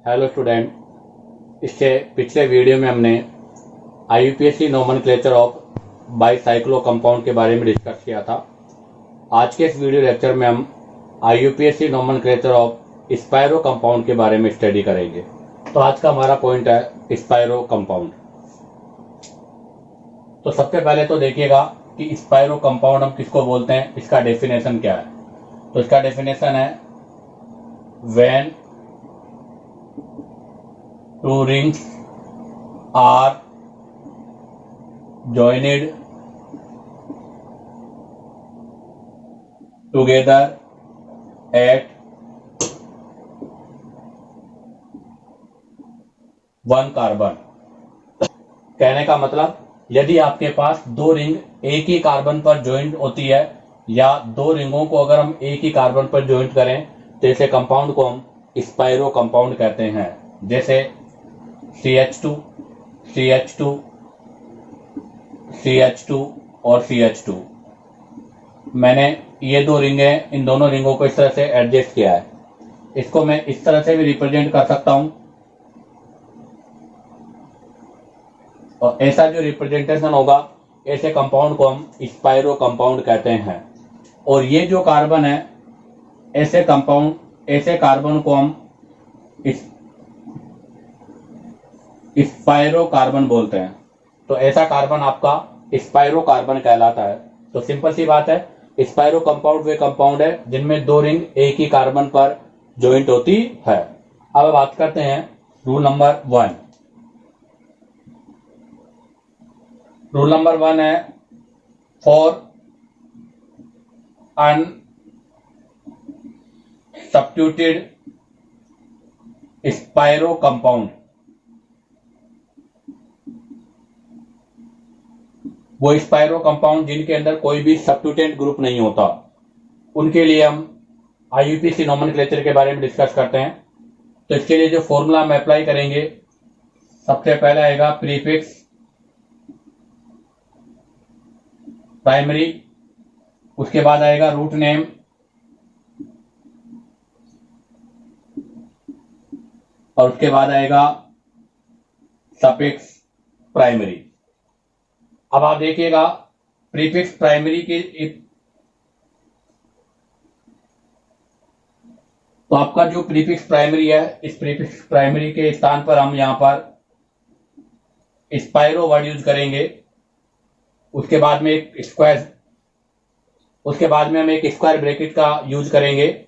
Hello student, इससे पिछले video में हमने IUPAC nomenclature of bicyclo compound के बारे में डिस्कस किया था। आज के इस वीडियो लेक्चर में हम IUPAC नोमेनक्लेचर ऑफ स्पायरो कंपाउंड के बारे में स्टडी करेंगे। तो आज का हमारा पॉइंट है स्पायरो कंपाउंड। तो सबसे पहले तो देखिएगा कि स्पायरो कंपाउंड हम किसको बोलते हैं, इसका डेफिनेशन क्या है। तो इसका डेफिनेशन है when two rings are joined together at one carbon। कहने का मतलब यदि आपके पास दो रिंग एक ही कार्बन पर ज्वाइंट होती है या दो रिंगों को अगर हम एक ही कार्बन पर ज्वाइंट करें तो ऐसे कंपाउंड को हम स्पायरो कंपाउंड कहते हैं। जैसे CH2, CH2, CH2 और CH2। मैंने ये दो रिंगें, इन दोनों रिंगों को इस तरह से एडजस्ट किया है। इसको मैं इस तरह से भी रिप्रेजेंट कर सकता हूं और ऐसा जो रिप्रेजेंटेशन होगा ऐसे कंपाउंड को हम स्पायरो कंपाउंड कहते हैं। और ये जो कार्बन है ऐसे कार्बन को हम स्पायरो कार्बन बोलते हैं। तो ऐसा कार्बन आपका स्पायरो कार्बन कहलाता है। तो सिंपल सी बात है, स्पायरो कंपाउंड वे कंपाउंड है जिनमें दो रिंग एक ही कार्बन पर ज्वाइंट होती है। अब बात करते हैं रूल नंबर 1। रूल नंबर 1 है फॉर अनसब्स्टिट्यूटेड स्पायरो कंपाउंड। वो स्पायरो कंपाउंड जिनके अंदर कोई भी सब्स्टिट्यूटेंट ग्रुप नहीं होता, उनके लिए हम IUPAC नोमेनक्लेचर के बारे में डिस्कस करते हैं। तो इसके लिए जो फॉर्मूला हम अप्लाई करेंगे, सबसे पहले आएगा प्रीफिक्स प्राइमरी, उसके बाद आएगा रूट नेम, और उसके बाद आएगा सफिक्स प्राइमरी। अब आप देखिएगा प्रीफिक्स प्राइमरी की तो आपका जो प्रीफिक्स प्राइमरी है, इस प्रीफिक्स प्राइमरी के स्थान पर हम यहां पर स्पायरो वर्ड यूज करेंगे। उसके बाद में हम एक स्क्वायर ब्रैकेट का यूज करेंगे।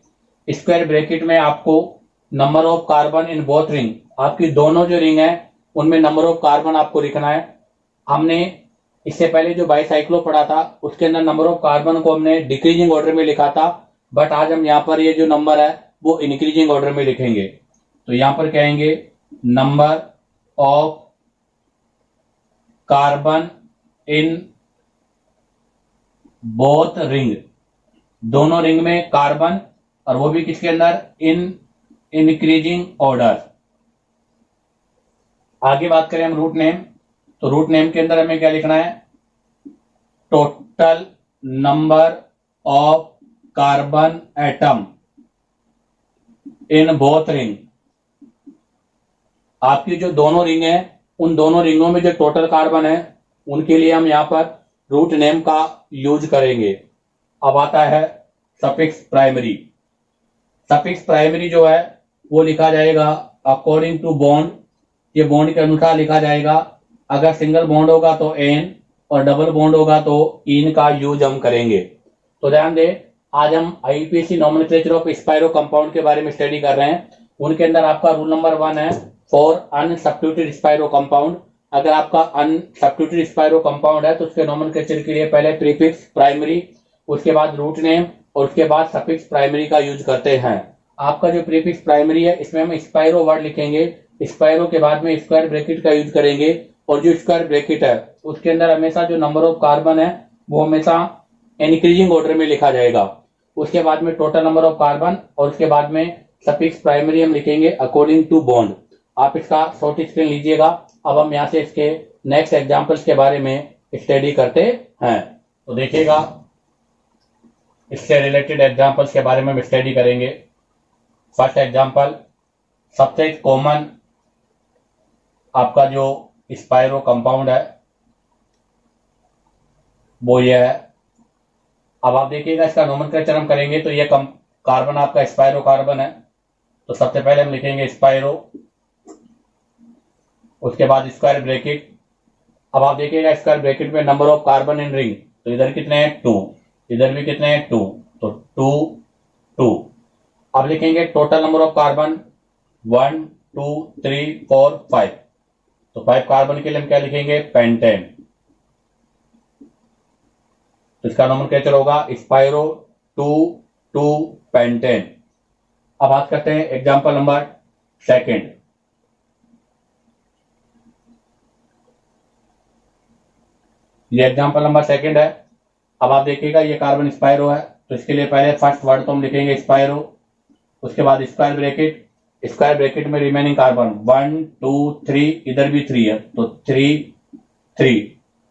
स्क्वायर ब्रैकेट में आपको number of carbon in both ring, आपकी दोनों जो रिंग है उनमें नंबर ऑफ कार्बन आपको लिखना है। हमने इससे पहले जो बाईसाइक्लो पढ़ा था उसके अंदर नंबर ऑफ कार्बन को हमने डिक्रीजिंग ऑर्डर में लिखा था, बट आज हम यहाँ पर ये जो नंबर है वो इंक्रीजिंग ऑर्डर में लिखेंगे। तो यहां पर कहेंगे number of carbon in both ring, दोनों रिंग में कार्बन, और वो भी किसके अंदर, इन इंक्रीजिंग ऑर्डर। आगे बात करें हम रूट नेम, तो रूट नेम के अंदर हमें क्या लिखना है, total number of carbon atom in both ring. आपकी जो दोनों रिंग है उन दोनों रिंगों में जो टोटल कार्बन है उनके लिए हम यहां पर रूट नेम का यूज करेंगे। अब आता है सफिक्स प्राइमरी। सफिक्स प्राइमरी जो है वो लिखा जाएगा अकॉर्डिंग टू बॉन्ड, ये बॉन्ड के अनुसार लिखा जाएगा। अगर सिंगल बॉन्ड होगा तो एन और डबल बॉन्ड होगा तो इन का यूज हम करेंगे। तो ध्यान दें, आज हम IUPAC नोमेनक्लेचर ऑफ स्पायरो कंपाउंड के बारे में स्टडी कर रहे हैं। उनके अंदर आपका रूल नंबर 1 है फॉर अनसब्स्टिट्यूटेड स्पायरो कंपाउंड। अगर आपका अनसब्स्टिट्यूटेड स्पायरो कंपाउंड है तो उसके नोमेनक्लेचर के लिए पहले प्रीफिक्स प्राइमरी, उसके बाद रूट नेम और उसके बाद सफिक्स प्राइमरी का यूज करते हैं। आपका जो प्रीफिक्स प्राइमरी है इसमें हम स्पायरो वर्ड लिखेंगे, स्पायरो के बाद में स्क्वायर ब्रैकेट का यूज करेंगे, और जो स्क्वायर ब्रैकेट है उसके अंदर हमेशा जो नंबर ऑफ कार्बन है वो हमेशा इंक्रीजिंग ऑर्डर में लिखा जाएगा। उसके बाद में टोटल नंबर ऑफ कार्बन, और उसके बाद में सफिक्स प्राइमरी हम लिखेंगे अकॉर्डिंग टू बॉन्ड। आप इसका शॉर्ट स्क्रीन लीजिएगा। अब हम यहाँ से इसके नेक्स्ट एग्जांपल्स के बारे में स्टडी करते हैं। तो देखिएगा इससे रिलेटेड एग्जांपल्स के बारे में हम स्टडी करेंगे। फर्स्ट एग्जांपल सबसे कॉमन आपका जो स्पायरो कंपाउंड है वो ये है। अब आप देखिएगा इसका नोमेनक्लेचर हम करेंगे तो ये कार्बन आपका स्पायरो कार्बन है, तो सबसे पहले हम लिखेंगे स्पायरो, उसके बाद स्क्वायर ब्रैकेट। अब आप देखिएगा स्क्वायर ब्रैकेट में number of carbon in ring, तो इधर कितने हैं 2, इधर भी कितने हैं 2, तो 2 2। अब लिखेंगे टोटल नंबर ऑफ कार्बन 1 2 3 4 5, तो 5 कार्बन के लिए हम क्या लिखेंगे पेंटेन, तो इसका नोमेनक्लेचर होगा स्पायरो 2 2 पेंटेन। अब बात करते हैं एग्जांपल नंबर सेकंड। ये एग्जांपल नंबर सेकंड है। अब आप देखिएगा ये कार्बन स्पायरो है, तो इसके लिए पहले फर्स्ट वर्ड तो हम लिखेंगे स्पायरो, उसके बाद स्क्वायर ब्रैकेट, स्क्वायर ब्रैकेट में रिमेनिंग कार्बन 1 2 3, इधर भी 3 है तो 3 3,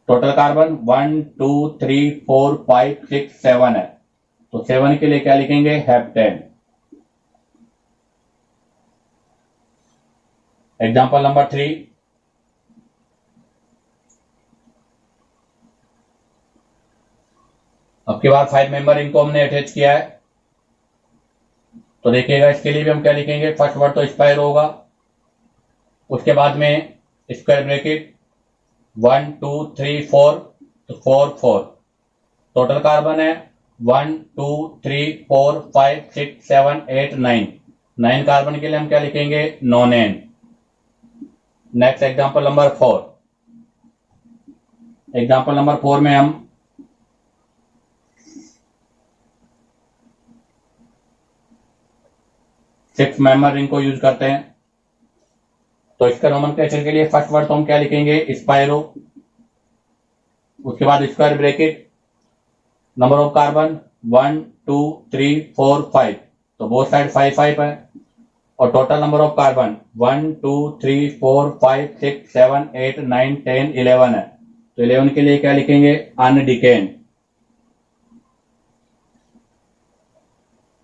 टोटल कार्बन 1 2 3 4 5 6 7 है, तो 7 के लिए क्या लिखेंगे हेप्टेन। एग्जांपल नंबर 3, अब के बाद 5 मेंबर इनको हमने अटैच किया है, तो देखिएगा इसके लिए भी हम क्या लिखेंगे, फर्स्ट वर्ड तो स्पायर होगा, उसके बाद में स्क्वायर ब्रैकेट 1 2 3 4, तो 4 4, टोटल कार्बन है 1 2 3 4 5 6 7 8 9, 9 कार्बन के लिए हम क्या लिखेंगे nonane. Next example number 4, example number 4 में हम सिक्स मेंबर रिंग को यूज करते हैं, तो इसका नोमेनक्लेचर के लिए फर्स्ट वर्ड तो हम क्या लिखेंगे स्पायरो, उसके बाद square bracket number of carbon 1 2 3 4 5, तो बोथ साइड 5 5 है, और टोटल नंबर ऑफ कार्बन 1 2 3 4 5 6 7 8 9 10 11 है, तो 11 के लिए क्या लिखेंगे अनडिकेन।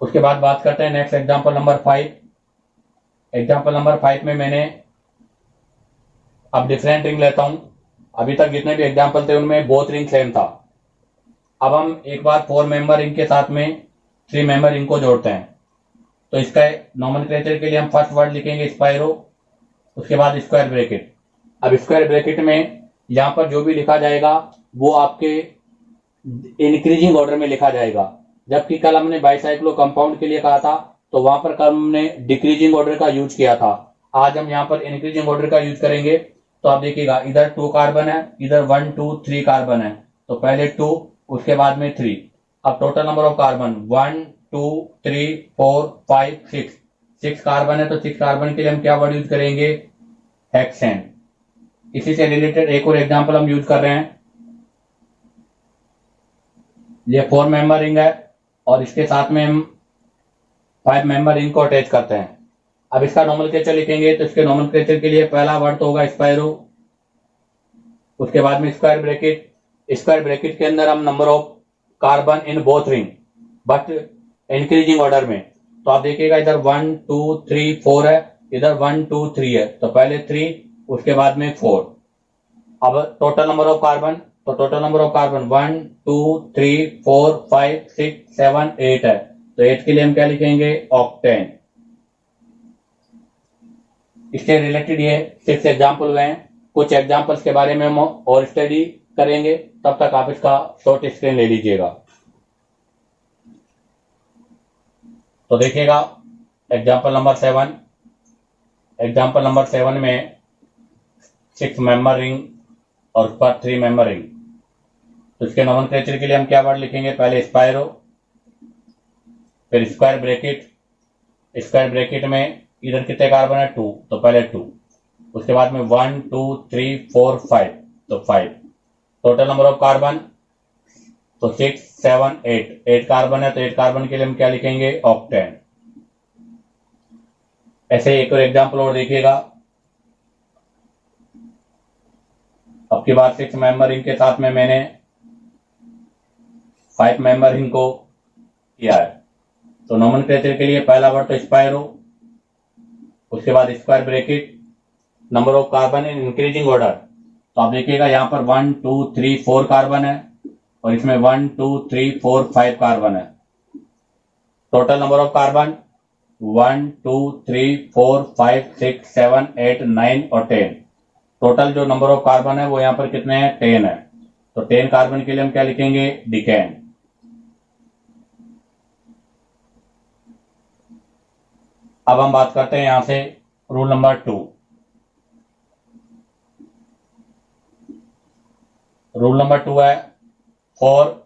उसके बाद बात करते हैं next example number 5। Example number 5 में मैंने अब डिफरेंट रिंग लेता हूं, अभी तक जितने भी एग्जांपल थे उनमें बोथ रिंग सेम था। अब हम एक बार 4 मेंबर रिंग के साथ में 3 मेंबर रिंग को जोड़ते हैं, तो इसका नोमेनक्लेचर के लिए हम फर्स्ट वर्ड लिखेंगे स्पायरो, उसके बाद स्क्वायर ब्रैकेट। अब स्क्वायर ब्रैकेट में यहां पर जो भी लिखा जाएगा वो आपके इंक्रीजिंग ऑर्डर में लिखा जाएगा, जबकि कल हमने बाइसाइक्लो कंपाउंड के लिए कहा था तो वहां पर कल हमने डिक्रीजिंग ऑर्डर का यूज किया था। आज हम यहां पर इंक्रीजिंग ऑर्डर का यूज करेंगे, तो आप देखिएगा इधर 2 कार्बन है, इधर 1 2 3 कार्बन है, तो पहले 2 उसके बाद में 3। अब total number of carbon 1 2 3 4 5 6, 6 carbon है, तो 6 कार्बन के लिए हम क्या वर्ड यूज करेंगे हेक्सेन। इसी से रिलेटेड एक और एग्जांपल हम यूज कर रहे हैं, ये 4 मेंबर रिंग है और इसके साथ में हम 5 मेंबर रिंग को अटैच करते हैं। अब इसका नोमेनक्लेचर लिखेंगे, तो इसके नोमेनक्लेचर के लिए पहला वर्ड तो होगा स्पायरो, उसके बाद में स्क्वायर ब्रैकेट, स्क्वायर ब्रैकेट के अंदर हम number of carbon in both ring but increasing order में, तो आप देखिएगा इधर 1 2 3 4 है, इधर 1 2 3 है, तो पहले 3 उसके बाद में 4। अब टोटल नंबर ऑफ कार्बन, तो टोटल नंबर ऑफ कार्बन 1 2 3 4 5 6 7 8 है, तो 8 के लिए हम क्या लिखेंगे ऑक्टेन। इससे रिलेटेड ये 6 एग्जाम्पल हुए हैं, कुछ एग्जाम्पल्स के बारे में हम और स्टडी करेंगे, तब तक आप इसका शॉर्ट स्क्रीन ले लीजिएगा। तो देखिएगा एग्जाम्पल नंबर 7, एग्जाम्पल नंबर 7 में 6 मेंबर रिंग और उसके बाद 3 मेंबर रिंग, तो इसके नोमेनक्लेचर के लिए हम क्या वर्ड लिखेंगे, पहले स्पायरो, फिर स्क्वायर ब्रैकेट, स्क्वायर ब्रैकेट में इधर कितने कार्बन है 2, तो पहले 2 उसके बाद में 1 2 3 4 5, तो 5, टोटल नंबर ऑफ कार्बन तो 6 7 8, 8 कार्बन है, तो 8 कार्बन के लिए हम क्या लिखेंगे ऑक्टेन। ऐसे एक और एग्जांपल और देखिएगा, अब की बार 6 मेंबर रिंग के साथ में मैंने 5 मेंबर रिंग को किया है, तो नोमेनक्लेचर के लिए पहला वर्ड तो स्पायरो, उसके बाद square bracket, number of carbon in increasing order. तो आप देखिएगा यहाँ पर 1 2 3 4 कार्बन है और इसमें 1 2 3 4 5 कार्बन है। टोटल नंबर ऑफ कार्बन 1 2 3 4 5 6 7 8 9 और 10। टोटल जो नंबर ऑफ कार्बन है वो यहाँ पर कितने हैं, 10 है। तो 10 कार्बन के लिए हम क्या लिखेंगे, डिकेन। अब हम बात करते हैं यहां से रूल नंबर 2। रूल नंबर 2 है फॉर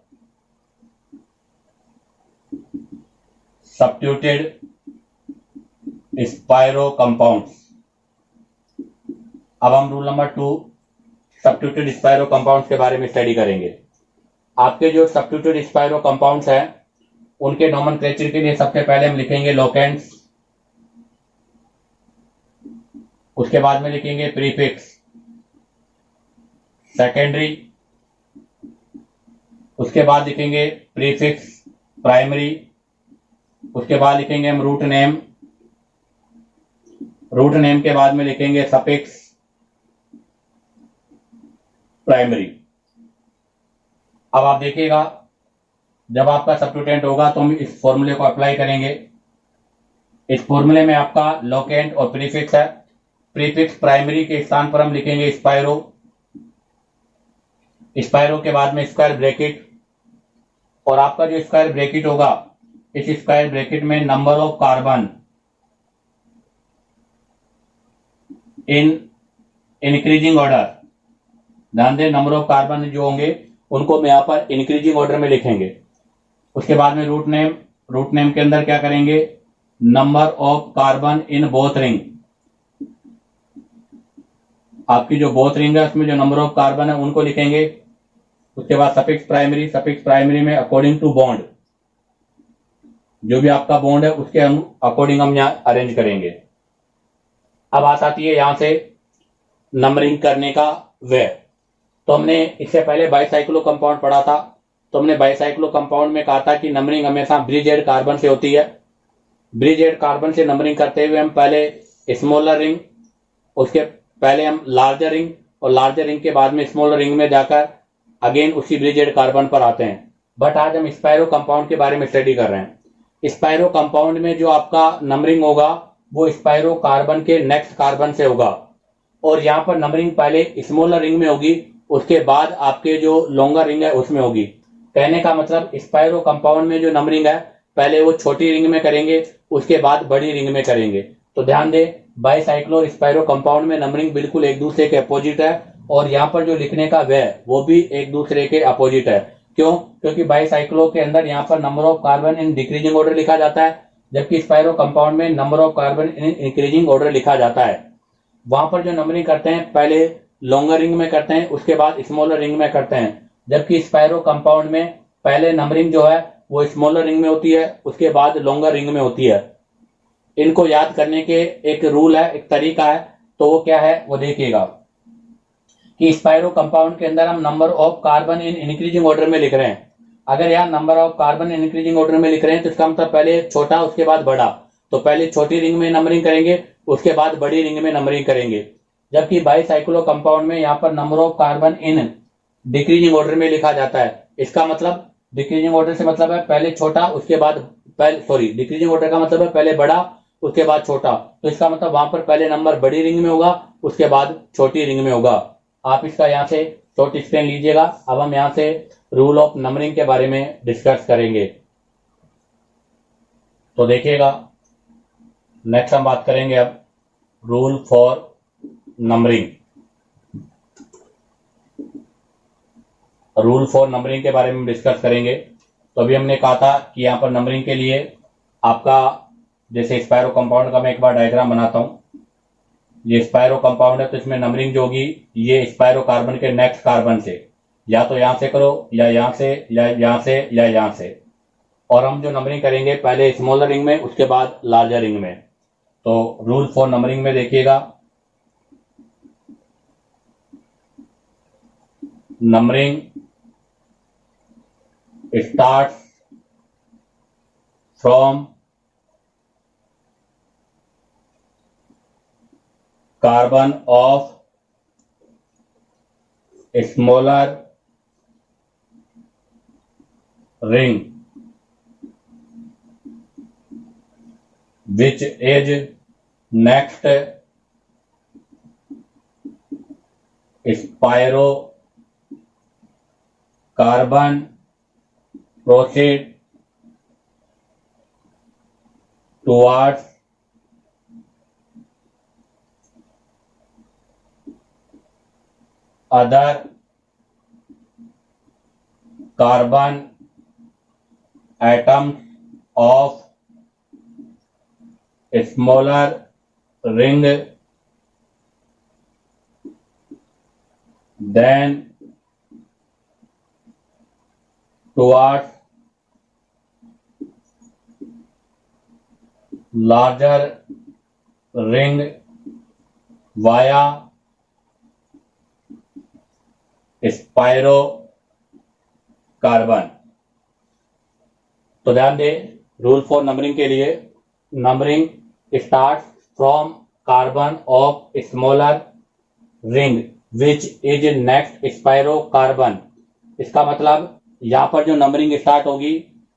सब्स्टिट्यूटेड स्पायरो कंपाउंड्स। अब हम रूल नंबर 2 सब्स्टिट्यूटेड स्पायरो कंपाउंड्स के बारे में स्टडी करेंगे। आपके जो सब्स्टिट्यूटेड स्पायरो कंपाउंड्स हैं उनके नोमेनक्लेचर के लिए सबसे पहले हम लिखेंगे लोकेंट्स, उसके बाद में लिखेंगे प्रीफिक्स सेकेंडरी, उसके बाद लिखेंगे प्रीफिक्स प्राइमरी, उसके बाद लिखेंगे हम रूट नेम, रूट नेम के बाद में लिखेंगे सफिक्स प्राइमरी। अब आप देखिएगा जब आपका सब्स्टिट्यूटेंट होगा तो हम इस फॉर्मूले को अप्लाई करेंगे। इस फॉर्मूले में आपका लोकेंट और प्रीफिक्स है। प्रीफिक्स प्राइमरी के स्थान पर हम लिखेंगे स्पायरो, स्पायरो के बाद में स्क्वायर ब्रैकेट, और आपका जो स्क्वायर ब्रैकेट होगा इस स्क्वायर ब्रैकेट में number of carbon in increasing order. ध्यान दें, नंबर ऑफ कार्बन जो होंगे उनको हम यहां पर इंक्रीजिंग ऑर्डर में लिखेंगे। उसके बाद में रूट नेम, रूट नेम के अंदर क्या करेंगे, number of carbon in both ring. आपकी जो बोथ रिंग है उसमें जो नंबर ऑफ कार्बन है उनको लिखेंगे। उसके बाद सफिक्स प्राइमरी, सफिक्स प्राइमरी में अकॉर्डिंग टू बॉन्ड, जो भी आपका बॉन्ड है उसके अकॉर्डिंग हम यहां अरेंज करेंगे। अब बात आती है यहां से नंबरिंग करने का वे। तो हमने इससे पहले बाइसाइक्लो कंपाउंड पढ़ा था। तो हमने बाइसाइक्लो कंपाउंड में कहा था कि नंबरिंग हमेशा ब्रिजेड कार्बन से होती है। ब्रिजेड कार्बन से नंबरिंग करते हुए हम पहले स्मॉलर रिंग, उसके पहले हम लार्जर रिंग, और लार्जर रिंग के बाद में स्मॉलर रिंग में जाकर अगेन उसी ब्रिजेड कार्बन पर आते हैं। बट आज हम स्पायरो कंपाउंड के बारे में स्टडी कर रहे हैं। स्पायरो कंपाउंड में जो आपका नंबरिंग होगा वो स्पायरो कार्बन के नेक्स्ट कार्बन से होगा, और यहाँ पर नंबरिंग पहले स्मॉलर रिंग में होगी, उसके बाद आपके जो लॉन्गर रिंग है उसमें होगी। कहने का मतलब स्पायरो कंपाउंड में जो नंबरिंग है पहले वो छोटी रिंग में करेंगे, उसके बाद बड़ी रिंग में करेंगे। तो ध्यान दें, बाइसाइक्लो और स्पायरो कंपाउंड में नंबरिंग बिल्कुल एक दूसरे के अपोजिट है, और यहाँ पर जो लिखने का वे वो भी एक दूसरे के अपोजिट है। क्यों? क्योंकि बाइसाइक्लो के अंदर यहाँ पर number of carbon in decreasing order लिखा जाता है, जबकि स्पायरो कंपाउंड में number of carbon in increasing order लिखा जाता है। वहां पर जो नंबरिंग करते हैं पहले लॉन्गर रिंग में करते हैं, उसके बाद स्मॉलर रिंग में करते हैं, जबकि स्पायरो कंपाउंड में पहले नंबरिंग जो है वो स्मॉलर रिंग में होती है, उसके बाद लॉन्गर रिंग में होती है। इनको याद करने के एक रूल है, एक तरीका है, तो वो क्या है वो देखिएगा कि स्पायरो कंपाउंड के अंदर हम number of carbon in increasing order में लिख रहे हैं। अगर यहाँ number of carbon in increasing order में लिख रहे हैं तो इसका मतलब पहले छोटा उसके बाद बड़ा, तो पहले छोटी रिंग में नंबरिंग करेंगे, उसके बाद बड़ी रिंग में नंबरिंग करेंगे। जबकि बाइसाइक्लो कंपाउंड में यहाँ पर number of carbon in decreasing order में लिखा जाता है। इसका मतलब डिक्रीजिंग ऑर्डर से मतलब है पहले छोटा उसके बाद डिक्रीजिंग ऑर्डर का मतलब है पहले बड़ा उसके बाद छोटा। तो इसका मतलब वहां पर पहले नंबर बड़ी रिंग में होगा, उसके बाद छोटी रिंग में होगा। आप इसका यहाँ से शॉर्ट एक्सप्लेन लीजिएगा। अब हम यहाँ से रूल ऑफ नंबरिंग के बारे में डिस्कस करेंगे। तो देखिएगा, नेक्स्ट हम बात करेंगे अब rule for numbering. Rule for numbering के बारे में डिस्कस करेंगे। तो अभी हमने कहा था कि यहाँ पर नंबरिंग के लिए आपका जैसे स्पायरो कंपाउंड का मैं एक बार डायग्राम बनाता हूँ। ये स्पायरो कंपाउंड है तो इसमें नंबरिंग जो होगी ये स्पायरो कार्बन के नेक्स्ट कार्बन से, या तो यहां से करो या यहां से या यहां से या यहां से। और हम जो नंबरिंग करेंगे पहले स्मॉलर रिंग में उसके बाद लार्जर रिंग में। तो रूल फॉर नंबरिंग में देखिएगा, numbering starts from carbon of smaller ring which is next spiro carbon proceed towards other carbon atoms of smaller ring, then towards larger ring via spiro carbon. तो ध्यान दें, rule for numbering के लिए, numbering start from carbon of smaller ring which is next spiro carbon. इसका मतलब यहां पर जो नंबरिंग स्टार्ट होगी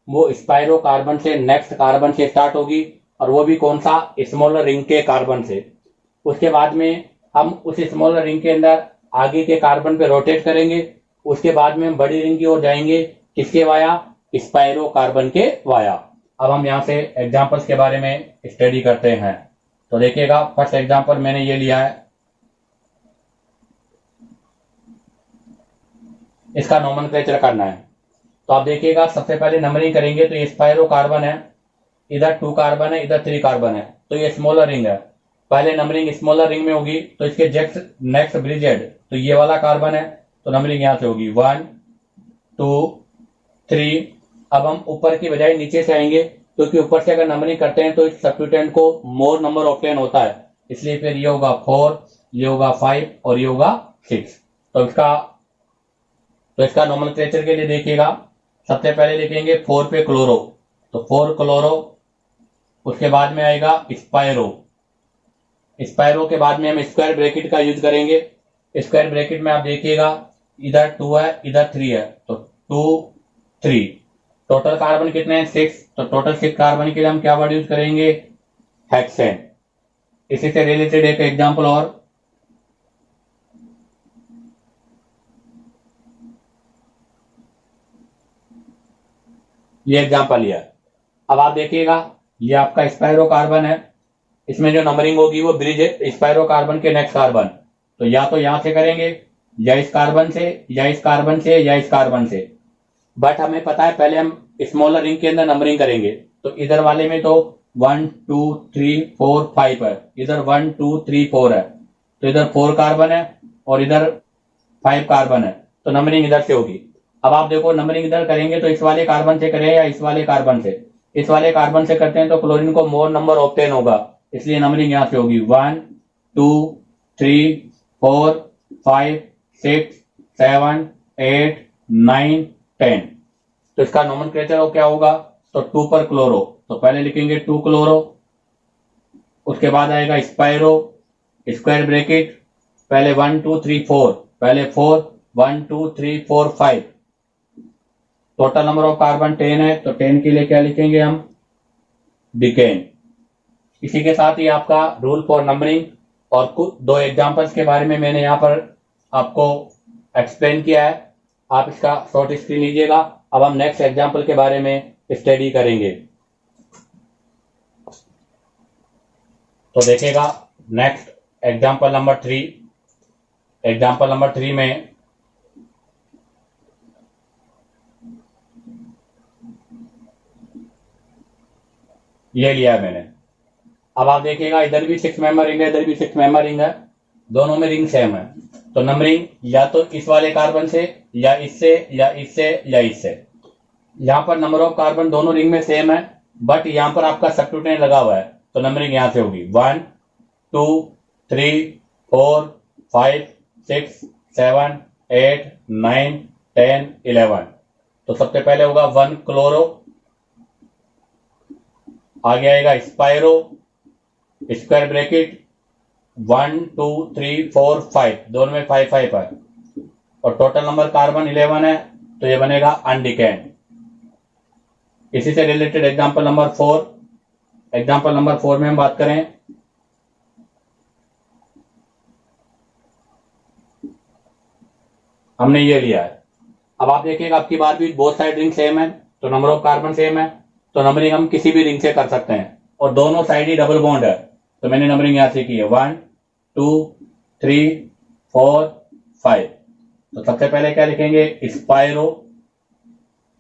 वो स्पायरो कार्बन से नेक्स्ट कार्बन से स्टार्ट होगी, और वो भी कौन सा, स्मॉलर रिंग के कार्बन से। उसके बाद में हम उस स्मॉलर रिंग के अंदर आगे के कार्बन पे रोटेट करेंगे, उसके बाद में हम बड़ी रिंग की ओर जाएंगे, किसके वाया, स्पायरो कार्बन के वाया। अब हम यहां से एग्जांपल्स के बारे में स्टडी करते हैं। तो देखिएगा, फर्स्ट एग्जांपल मैंने ये लिया है, इसका नोमेनक्लेचर करना है। तो आप देखिएगा, सबसे पहले नंबरिंग करेंगे तो ये स्पायरो कार्बन है, इधर 2 कार्बन है, इधर 3 कार्बन है, तो ये स्मॉलर रिंग है। पहले नंबरिंग स्मॉलर रिंग में होगी, तो इसके नेक्स्ट ब्रिजेड, तो ये वाला कार्बन है, तो नंबरिंग यहां से होगी 1 2 3। अब हम ऊपर की बजाय नीचे से आएंगे, क्योंकि ऊपर से अगर नंबरिंग करते हैं तो इस सब्स्टिट्यूएंट को मोर नंबर ऑब्टेन होता है, इसलिए फिर ये होगा 4, ये होगा 5 और ये होगा 6। तो इसका नोमेनक्लेचर के लिए देखिएगा, सबसे पहले लिखेंगे 4 पे क्लोरो, तो 4 क्लोरो, उसके बाद में आएगा स्पायरो, स्पायरो के बाद में हम स्क्वायर ब्रैकेट का यूज करेंगे। स्क्वायर ब्रैकेट में आप देखिएगा, इधर 2 है, इधर 3 है, तो 2 3, टोटल कार्बन कितने हैं, 6। तो टोटल 6 कार्बन के लिए हम क्या वर्ड यूज करेंगे, हेक्सेन। इसी से रिलेटेड एक एग्जांपल और, ये एग्जांपल लिया। अब आप देखिएगा, ये आपका स्पायरो कार्बन है, इसमें जो नंबरिंग होगी वो ब्रिज स्पायरो कार्बन के नेक्स्ट कार्बन, तो या तो यहां से करेंगे, या इस कार्बन से, या इस कार्बन से, या इस कार्बन से। बट हमें पता है पहले हम स्मॉलर रिंग के अंदर नंबरिंग करेंगे, तो इधर वाले में तो 1 2 3 4 5 है, इधर 1 2 3 4 है, तो इधर 4 कार्बन है और इधर 5 कार्बन है, तो नंबरिंग इधर से होगी। अब आप देखो, नंबरिंग इधर करेंगे तो इस वाले कार्बन से करें या इस वाले कार्बन से, इस वाले कार्बन से करते हैं तो क्लोरीन को मोर नंबर ऑब्टेन होगा, इसलिए नंबरिंग यहां से होगी 1 2 3 4 5 6 7 8 9 10। तो इसका नोमेनक्लेचर क्या होगा, तो 2 पर क्लोरो, तो पहले लिखेंगे 2 क्लोरो, उसके बाद आएगा स्पायरो, स्क्वायर ब्रैकेट, पहले 1 2 3 4, पहले 4 1 2 3 4 5, टोटल नंबर ऑफ कार्बन 10 है, तो 10 के लिए क्या लिखेंगे हम, डिकेन। इसी के साथ ही आपका रूल फॉर नंबरिंग और कुछ 2 एग्जांपल्स के बारे में मैंने यहां पर आपको एक्सप्लेन किया है, आप इसका शॉर्ट स्क्रीन लीजिएगा। अब हम नेक्स्ट एग्जांपल के बारे में स्टडी करेंगे। तो देखिएगा, next example number 3, example number 3 में ये लिया है मैंने। अब आप देखिएगा, इधर भी 6 मेंबर रिंग है, इधर भी 6 मेंबर रिंग है, दोनों में रिंग सेम है, तो नंबरिंग या तो इस वाले कार्बन से, या इससे, या इससे, या इससे। यहां पर नंबर ऑफ कार्बन दोनों रिंग में सेम है, बट यहां पर आपका सब्स्टिट्यूएंट लगा हुआ है, तो नंबरिंग यहां से होगी 1 2 3 4 5 6 7 8 9 10 11। तो सबसे पहले होगा 1 क्लोरो, आगे आएगा स्पायरो, स्क्वायर ब्रैकेट, 1 2 3 4 5, दोनों में 5 5 है और टोटल नंबर कार्बन 11 है, तो ये बनेगा अनडिकेंड। इसी से related example number 4, example number 4 में हम बात करें, हमने ये लिया है। अब आप देखिएगा आपकी बार भी बोथ साइड रिंग सेम है, तो नंबर ऑफ कार्बन सेम है, तो नंबरिंग हम किसी भी रिंग से कर सकते हैं और दोनों साइड ही डबल बॉन्ड है, तो मैंने नंबरिंग यहां से की है 1 2 3 4 5। तो सबसे पहले क्या लिखेंगे, स्पाइरो,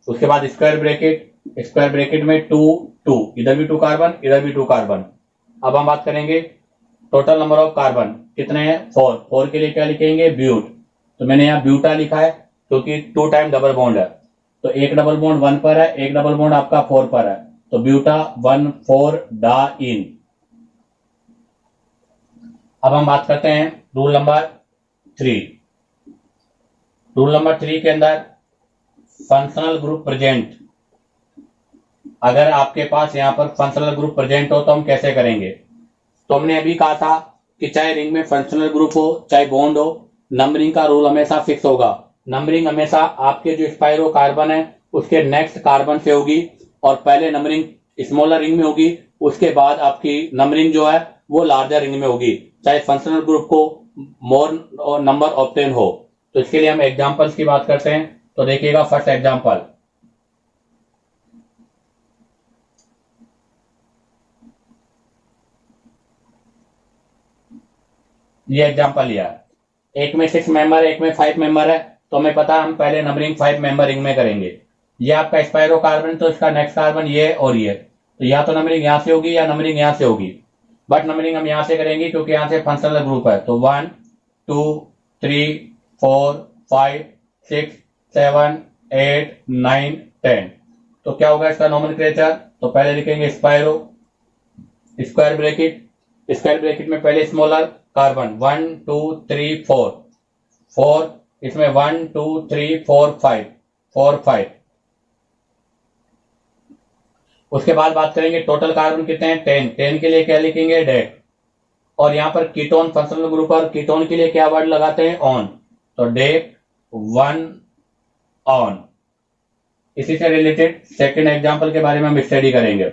उसके बाद स्क्वायर ब्रैकेट में 2 2, इधर भी 2 कार्बन, इधर भी 2 कार्बन। अब हम बात करेंगे टोटल नंबर ऑफ कार्बन कितने हैं, 4। 4 के लिए क्या लिखेंगे, ब्यूट, तो मैंने यहाँ ब्यूटा लिखा है क्योंकि 2 टाइम डबल बॉन्ड है, तो एक डबल बॉन्ड 1 पर है, एक डबल बॉन्ड आपका 4 पर है, तो ब्यूटा 1 4 डाइन। अब हम बात करते हैं रूल नंबर 3। रूल नंबर 3 के अंदर फंक्शनल ग्रुप प्रेजेंट, अगर आपके पास यहां पर फंक्शनल ग्रुप प्रेजेंट हो तो हम कैसे करेंगे। तो हमने अभी कहा था कि चाहे रिंग में फंक्शनल ग्रुप हो चाहे बॉन्ड हो, नंबरिंग का रूल हमेशा फिक्स होगा। नंबरिंग हमेशा आपके जो स्पाइरो कार्बन है उसके नेक्स्ट कार्बन से होगी और पहले नंबरिंग स्मॉलर रिंग में होगी, उसके बाद आपकी नंबरिंग जो है वो लार्जर रिंग में होगी, चाहे फंक्शनल ग्रुप को मोर नंबर ऑब्टेन हो। तो इसके लिए हम एग्जांपल्स की बात करते हैं, तो देखिएगा फर्स्ट एग्जांपल, ये एग्जांपल लिया, एक में 6 मेंबर है, एक में 5 मेंबर है, तो हमें पता है हम पहले नंबरिंग 5 मेंबर रिंग में करेंगे। ये आपका स्पाइरो कार्बन, तो इसका नेक्स्ट कार्बन ये और ये, तो या तो नंबरिंग यहां से होगी या नंबरिंग यहां से होगी, बट नंबरिंग हम यहां से करेंगे क्योंकि यहां से फंक्शनल ग्रुप है। तो 1 2 3 4 5 6 7 8 9 10, तो क्या होगा इसका नोमेनक्लेचर, तो पहले लिखेंगे स्पाइरो, स्क्वायर ब्रैकेट में पहले स्मॉलर कार्बन 1 2 3 4 4, इसमें 1 2 3 4 5 4 5। उसके बाद बात करेंगे टोटल कार्बन कितने हैं, 10। 10 के लिए क्या लिखेंगे, डेक, और यहां पर कीटोन फंक्शनल ग्रुप और कीटोन के लिए क्या वर्ड लगाते हैं, ऑन, तो डेक 1 ऑन। इसी से रिलेटेड सेकंड एग्जांपल के बारे में हम स्टडी करेंगे।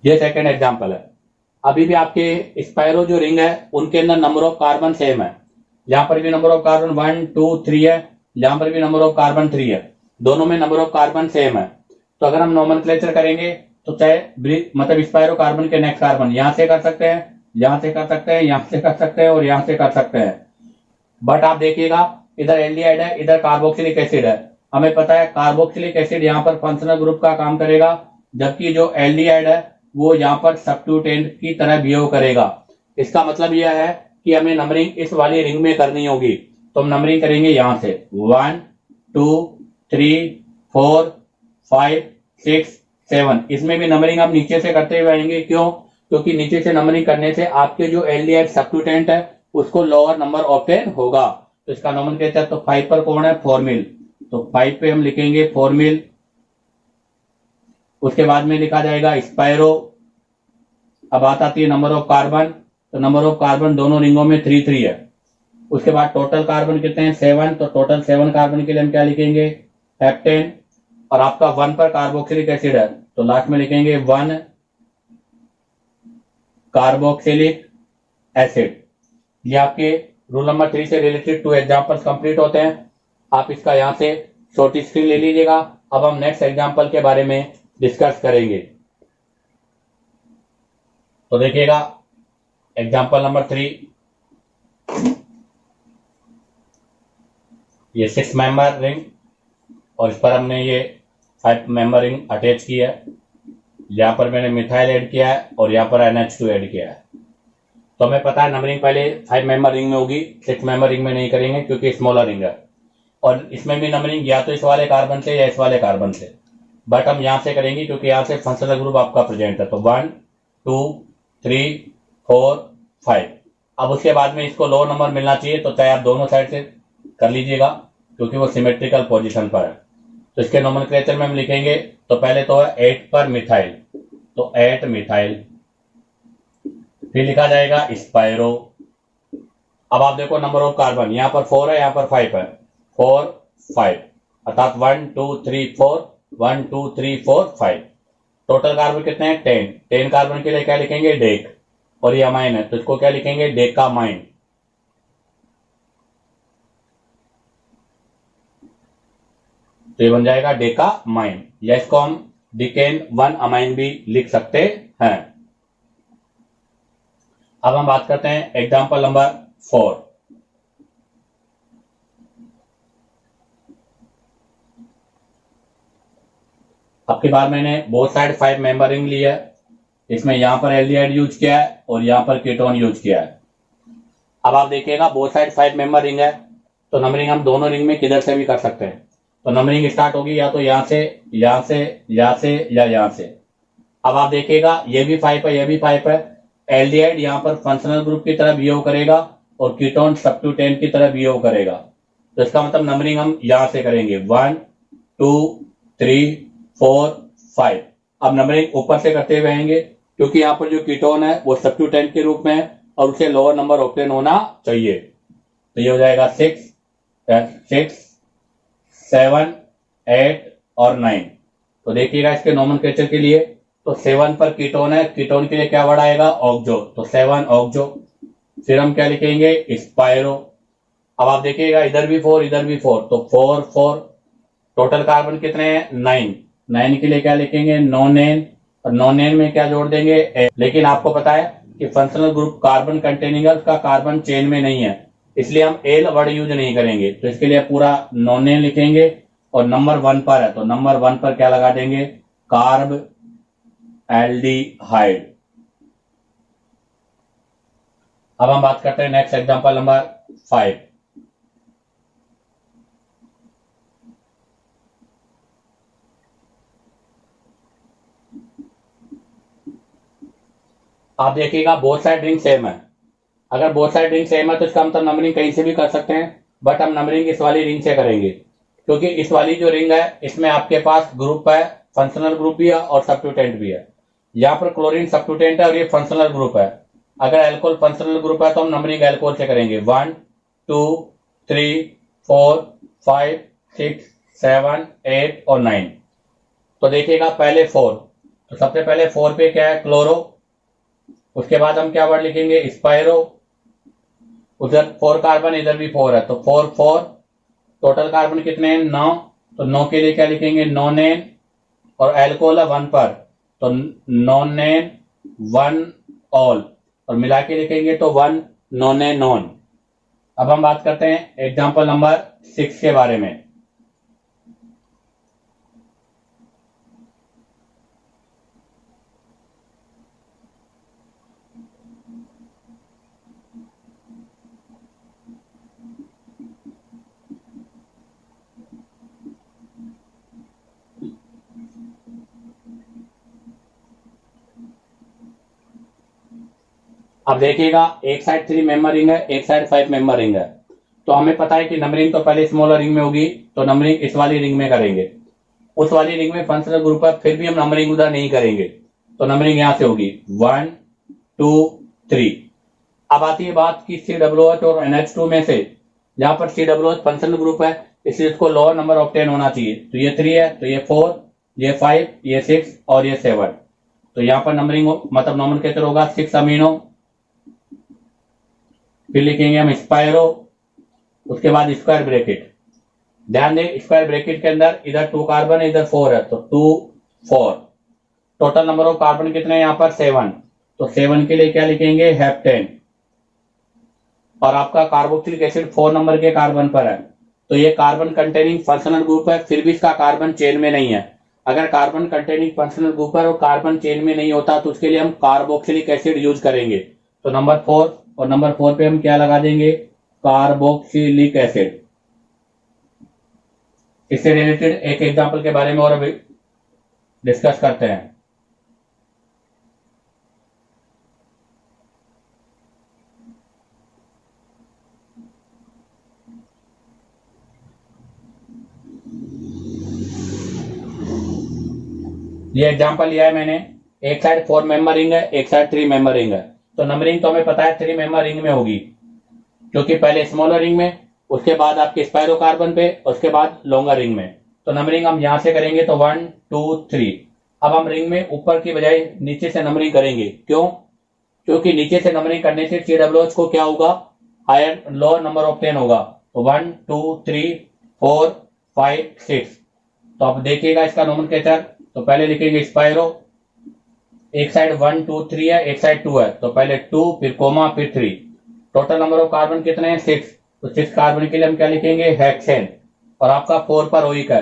ये सेकंड एग्जांपल है। अभी भी आपके स्पाइरो जो रिंग है उनके अंदर नंबर ऑफ कार्बन सेम है, यहां पर भी नंबर ऑफ कार्बन 1 2 3 है, यहां पर भी नंबर ऑफ कार्बन 3 है, दोनों में नंबर ऑफ कार्बन सेम है। तो अगर हम नोमेनक्लेचर करेंगे तो चाहे मतलब स्पाइरो कार्बन के नेक्स्ट कार्बन यहां से कर सकते हैं, यहां से कर सकते हैं, यहां से कर सकते हैं और यहां से कर सकते हैं, बट आप देखिएगा इधर एल्डिहाइड है, इधर कार्बोक्सिलिक एसिड है। हमें पता है कार्बोक्सिलिक एसिड यहाँ पर फंक्शनल ग्रुप का काम करेगा, जबकि जो एल्डिहाइड है वो यहाँ पर सब्स्टिट्यूटेंट की तरह बिहेव करेगा। इसका मतलब यह है कि हमें नंबरिंग इस वाली रिंग में करनी होगी, तो हम नंबरिंग करेंगे यहां से 1 2 3 4 5 6 7। इसमें भी नंबरिंग हम नीचे से करते हुए आएंगे, क्यों, क्योंकि नीचे से नंबरिंग करने से आपके जो एल्डिहाइड सब्स्टिट्यूटेंट है उसको लोअर नंबर ऑब्टेन होगा। तो इसका नोमेनक्लेचर, तो 5 पर कौन है, फॉर्मिल, तो 5 पे हम लिखेंगे फॉर्मिल। उसके बाद में लिखा जाएगा स्पाइरो। अब बात आती है नंबर ऑफ कार्बन, तो नंबर ऑफ कार्बन दोनों रिंगों में 3 3 है। उसके बाद टोटल कार्बन कितने हैं, 7, तो टोटल 7 कार्बन के लिए हम क्या लिखेंगे, हेप्टेन, और आपका 1 पर कार्बोक्सिलिक एसिड है तो लास्ट में लिखेंगे 1 कार्बोक्सिलिक एसिड। ये आपके रूल नंबर 3 से रिलेटेड 2 एग्जांपल्स कंप्लीट होते हैं। आप इसका यहां से छोटी स्क्रीन ले लीजिएगा। अब हम नेक्स्ट एग्जांपल के बारे में डिस्कस करेंगे। तो देखिएगा एग्जांपल नंबर 3, ये 6 मेंबर रिंग और इस पर हमने ये 5 मेंबर रिंग अटैच की है। यहां पर मैंने मिथाइल ऐड किया है और यहां पर NH2 ऐड किया है। तो हमें पता है नंबरिंग पहले 5 मेंबर रिंग में होगी, 6 मेंबर रिंग में नहीं करेंगे क्योंकि स्मॉलर रिंग है, और इसमें भी नंबरिंग या तो इस वाले कार्बन से या इस वाले कार्बन से, बट हम यहां से करेंगे क्योंकि यहां से फंक्शनल ग्रुप आपका प्रेजेंट है। तो 1 2 3 4 5। अब उसके बाद में इसको लो नंबर मिलना चाहिए, तो चाहे आप दोनों साइड से कर लीजिएगा क्योंकि वो सिमेट्रिकल पोजीशन पर है। तो इसके नोमेनक्लेचर में हम लिखेंगे, तो पहले तो है 8 पर मिथाइल, तो 8 मिथाइल, फिर लिखा जाएगा स्पायरो। अब आप देखो नंबर ऑफ कार्बन, यहां पर 4 है, यहां पर 5 है, 4 5, अर्थात 1 2 3 4, 1 2 3 4 5, टोटल कार्बन कितने हैं 10। 10 कार्बन के लिए क्या लिखेंगे डेक, और ये अमाइन है तो इसको क्या लिखेंगे डेकामाइन। तो ये बन जाएगा डेकामाइन, या इसको हम डिकेन 1 अमाइन भी लिख सकते हैं। अब हम बात करते हैं एग्जांपल नंबर 4। अब की बार मैंने बोथ साइड 5 मेंबर रिंग ली है, इसमें यहां पर एल्डिहाइड यूज किया है और यहां पर कीटोन यूज किया है। अब आप देखिएगा बोथ साइड 5 मेंबर रिंग है, तो नंबरिंग हम दोनों रिंग में किधर से भी कर सकते हैं। तो नंबरिंग स्टार्ट होगी या तो यहां से, यहां से, यहां से, या यहां से। अब आप देखिएगा ये भी 5 है, ये भी 5 है। एल्डिहाइड यहां पर फंक्शनल ग्रुप की तरह बिहेव करेगा और कीटोन सब्स्टिट्यूटेंट की तरह बिहेव करेगा। तो इसका मतलब नंबरिंग हम यहां से करेंगे 1 2 3 4 5। अब नंबरिंग ऊपर से करते हुए आएंगे, क्योंकि यहाँ पर जो कीटोन है वो सब्स्टिट्यूटेंट के रूप में है और उसे लोअर नंबर ऑक्टेन होना चाहिए। तो ये हो जाएगा 6 6 7 8 और 9। तो देखिएगा इसके नोमेनक्लेचर के लिए, तो 7 पर कीटोन है, कीटोन के लिए क्या वर्ड आएगा ऑक्जो, तो 7 ऑक्जो। फिर हम क्या लिखेंगे स्पायरो। अब आप देखिएगा इधर भी 4 इधर भी 4, तो 4 4, टोटल कार्बन कितने हैं 9। 9 के लिए क्या लिखेंगे नोनेन, और नोनेन में क्या जोड़ देंगे लेकिन आपको पता है कि फंक्शनल ग्रुप कार्बन कंटेनिंग है, उसका कार्बन चेन में नहीं है, इसलिए हम एल वर्ड यूज नहीं करेंगे। तो इसके लिए पूरा नोनेन लिखेंगे, और नंबर 1 पर है तो नंबर 1 पर क्या लगा देंगे कार्ब एल्डिहाइड। अब हम बात करते हैं नेक्स्ट एग्जांपल नंबर 5। आप देखिएगा बोथ साइड रिंग सेम है, अगर बोथ साइड रिंग सेम है तो इसका मतलब नंबरिंग कहीं से भी कर सकते हैं, बट हम नंबरिंग इस वाली रिंग से करेंगे, क्योंकि इस वाली जो रिंग है इसमें आपके पास ग्रुप है, फंक्शनल ग्रुप भी है और सब्स्टिट्यूटेंट भी है। यहाँ पर क्लोरीन सब्स्टिट्यूटेंट है और ये फंक्शनल ग्रुप है। अगर एल्कोहल फंक्शनल ग्रुप है तो हम नंबरिंग एल्कोहल से करेंगे 1 2 3 4 5 6 7 8 और 9। तो देखिएगा पहले 4, तो सबसे पहले 4 पे क्या है क्लोरो, उसके बाद हम क्या वर्ड लिखेंगे स्पायरो, उधर 4 कार्बन इधर भी 4 है तो 4 4, टोटल कार्बन कितने हैं 9, तो 9 के लिए क्या लिखेंगे नोनेन, और एल्कोहल है 1 पर तो नोनेन 1 ऑल, और मिला के लिखेंगे तो 1 नोनेनोन। अब हम बात करते हैं एग्जांपल नंबर 6 के बारे में। अब देखिएगा एक साइड 3 मेंबर रिंग है, एक साइड 5 मेंबर रिंग है, तो हमें पता है कि नंबरिंग तो पहले स्मॉलर रिंग में होगी, तो नंबरिंग इस वाली रिंग में करेंगे। उस वाली रिंग में फंक्शनल ग्रुप है, फिर भी हम नंबरिंग उधर नहीं करेंगे, तो नंबरिंग यहां से होगी 1 2 3। अब आती है बात की COOH और NH2 में से, जहां पर COOH फंक्शनल ग्रुप है इसलिए इसको लोअर नंबर ऑक्टेन होना चाहिए, तो ये 3 है, तो ये 4, ये 5, ये 6 और ये 7। तो यहां पर नंबरिंग मतलब नोमेनक्लेचर होगा 6 अमीनो, फिर लिखेंगे हम स्पायरो, उसके बाद स्क्वायर ब्रैकेट। ध्यान दें स्क्वायर ब्रैकेट के अंदर इधर 2 कार्बन है इधर 4 है तो 2 4, टोटल नंबर ऑफ कार्बन कितने हैं यहाँ पर 7, तो 7 के लिए क्या लिखेंगे हेप्टेन, और आपका कार्बोक्सिलिक एसिड 4 नंबर के कार्बन पर है, तो ये कार्बन कंटेनिंग फंक्शनल ग्रुप है, फिर भी इसका कार्बन चेन में नहीं है। अगर कार्बन कंटेनिंग फंक्शनल ग्रुप है और कार्बन चेन में नहीं होता तो उसके लिए हम कार्बोक्सिलिक एसिड यूज करेंगे, तो नंबर 4, और नंबर 4 पे हम क्या लगा देंगे कार्बोक्सिलिक एसिड। इससे रिलेटेड एक एग्जांपल के बारे में और अभी डिस्कस करते हैं। ये एग्जांपल लिया है मैंने, एक साइड 4 मेंबर रिंग है, एक साइड 3 मेंबर रिंग है। तो नंबरिंग तो हमें पता है 3 मेंबर रिंग में होगी, क्योंकि पहले स्मॉलर रिंग में, उसके बाद आपके स्पायरो कार्बन पे, उसके बाद लॉन्गर रिंग में। तो नंबरिंग हम यहां से करेंगे तो 1 2 3। अब हम रिंग में ऊपर की बजाय नीचे से नंबरिंग करेंगे। क्यों? क्योंकि नीचे से नंबरिंग करने से CWH को क्या होगा, हायर लोअर नंबर ऑफ 10 होगा। तो 1 2 3 4 5 6। तो अब देखिएगा इसका नोमेनक्लेचर। तो पहले लिखेंगे स्पायरो, एक साइड 1 2 3 है, एक साइड 2 है, तो पहले 2 फिर कोमा फिर 3। टोटल नंबर ऑफ कार्बन कितने हैं? 6। तो 6 कार्बन के लिए हम क्या लिखेंगे? हेक्सेन। और आपका 4 पर ओइक है,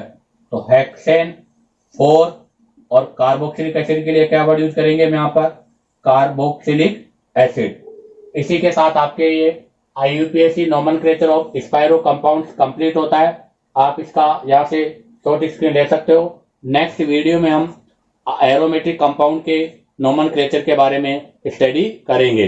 तो हेक्सेन 4। और कार्बोक्सिलिक एसिड के लिए क्या वर्ड यूज करेंगे हम यहाँ पर? Carboxylic acid. इसी के साथ आपके ये IUPAC nomenclature of spiro compounds complete होता है। आप इसका यहाँ से शॉर्ट स्क्रीन ले सकते हो। नेक्स्ट वीडियो में हम एरोमेटिक कंपाउंड के नोमेनक्लेचर के बारे में स्टडी करेंगे।